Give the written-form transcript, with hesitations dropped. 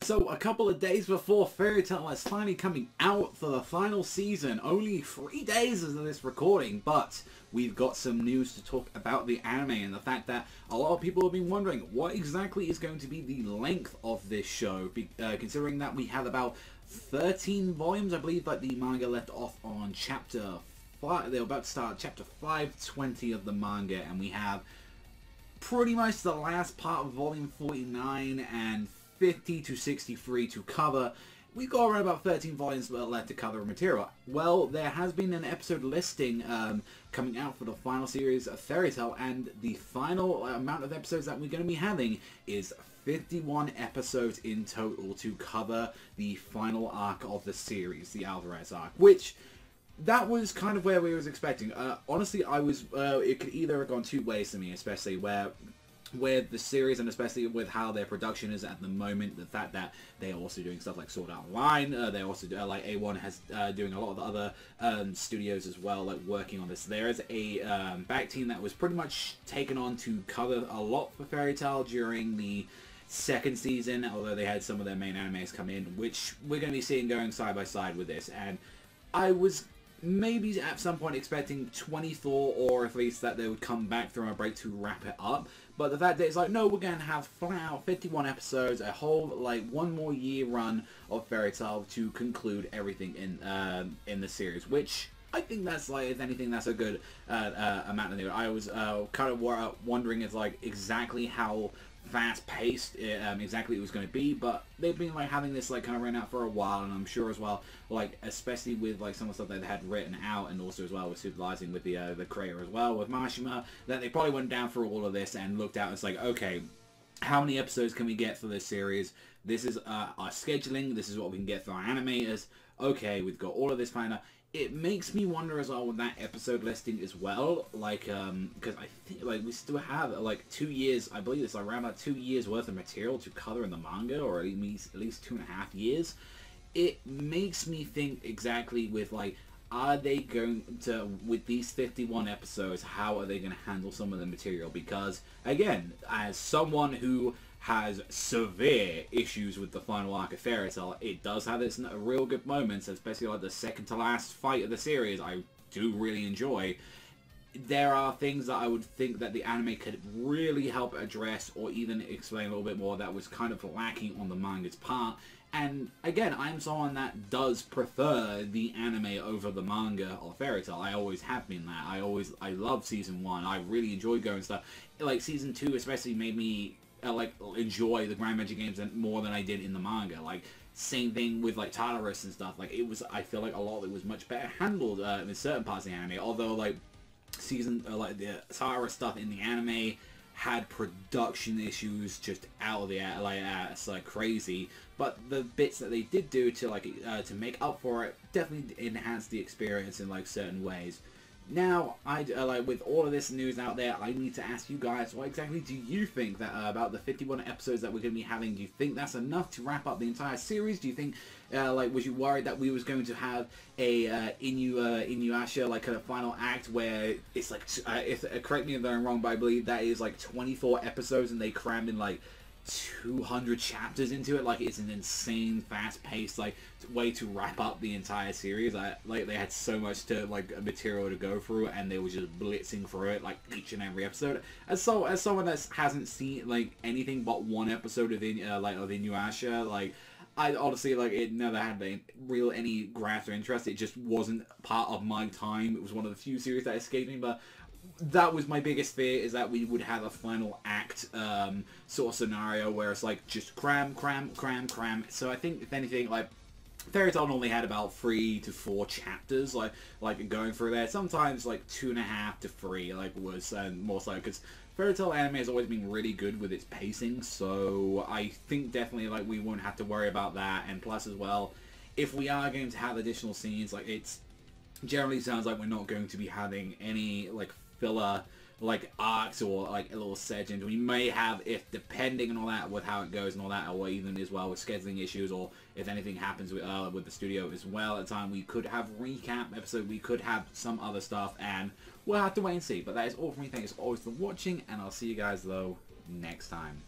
So a couple of days before Fairy Tail is finally coming out for the final season, only 3 days of this recording, but we've got some news to talk about the anime and the fact that a lot of people have been wondering what exactly is going to be the length of this show, considering that we have about 13 volumes. I believe that the manga left off on chapter 5. They're about to start chapter 520 of the manga, and we have pretty much the last part of volume 49 and 50 to 63 to cover. We've got around about 13 volumes left to cover material. Well, there has been an episode listing coming out for the final series of Fairy Tail, and the final amount of episodes that we're going to be having is 51 episodes in total to cover the final arc of the series, the Alvarez arc, which that was kind of where we was expecting. Honestly, it could either have gone two ways to me, especially with the series, and especially with how their production is at the moment. The fact that they are also doing stuff like Sword Art Online, they also do, like A1 has doing a lot of the other studios as well, like working on this. There is a back team that was pretty much taken on to cover a lot for Fairy Tail during the second season, although they had some of their main animes come in, which we're going to be seeing going side by side with this. And I was maybe at some point expecting 24, or at least that they would come back from a break to wrap it up. But the fact that it's like, no, we're going to have flat out 51 episodes, a whole, like, one more year run of Fairy Tail to conclude everything in the series, which I think that's, like, if anything, that's a good amount of news. I was kind of wondering if, like, exactly how fast-paced exactly it was going to be, but they've been like having this like kind of ran out for a while, and I'm sure as well, like especially with like some of the stuff that they had written out, and also as well with supervising with the creator as well with Mashima, that they probably went down through all of this and looked out and it's like, okay, how many episodes can we get for this series? This is our scheduling, this is what we can get for our animators. Okay, we've got all of this planned out. It makes me wonder as well with that episode listing as well, like, because I think, like, we still have, like, 2 years, I believe it's like around about 2 years worth of material to cover in the manga, or at least 2.5 years. It makes me think exactly with, like, are they going to, with these 51 episodes, how are they going to handle some of the material? Because, again, as someone who has severe issues with the final arc of Fairy Tail, it does have its real good moments, especially like the second to last fight of the series I do really enjoy. There are things that I would think that the anime could really help address or even explain a little bit more that was kind of lacking on the manga's part. And again, I'm someone that does prefer the anime over the manga or Fairy Tail. I always have been that. I love season 1. I really enjoyed going stuff. Like season 2 especially made me like enjoy the Grand Magic Games more than I did in the manga. Like same thing with like Tartarus and stuff. Like it was, I feel like a lot of it was much better handled in certain parts of the anime. Although like like the Tartarus stuff in the anime had production issues just out of the it's like crazy. But the bits that they did do to like to make up for it definitely enhanced the experience in like certain ways. Now, like with all of this news out there, I need to ask you guys, what exactly do you think that about the 51 episodes that we're going to be having? Do you think that's enough to wrap up the entire series? Do you think, like, was you worried that we was going to have a Inuyasha, like, a final act where it's like, correct me if I'm wrong, but I believe that is like 24 episodes and they crammed in like 200 chapters into it. Like it's an insane fast-paced like way to wrap up the entire series. Like they had so much to like material to go through, and they were just blitzing through it like each and every episode. As someone that hasn't seen like anything but one episode of Inuyasha, like I honestly, like, it never had any grasp or interest. It just wasn't part of my time. It was one of the few series that escaped me, but that was my biggest fear, is that we would have a final act sort of scenario where it's like just cram. So I think if anything, like Fairy Tail only had about 3 to 4 chapters like going through there. Sometimes like 2.5 to 3 like was more so, because Fairy Tail anime has always been really good with its pacing. So I think definitely like we won't have to worry about that. And plus as well, if we are going to have additional scenes, like it's generally sounds like we're not going to be having any like filler like arcs or like a little segment. We may have, if depending on all that with how it goes and all that, or even as well with scheduling issues, or if anything happens with the studio as well at the time, we could have recap episode, we could have some other stuff, and we'll have to wait and see. But that is all from me. Thanks as always for watching, and I'll see you guys though next time.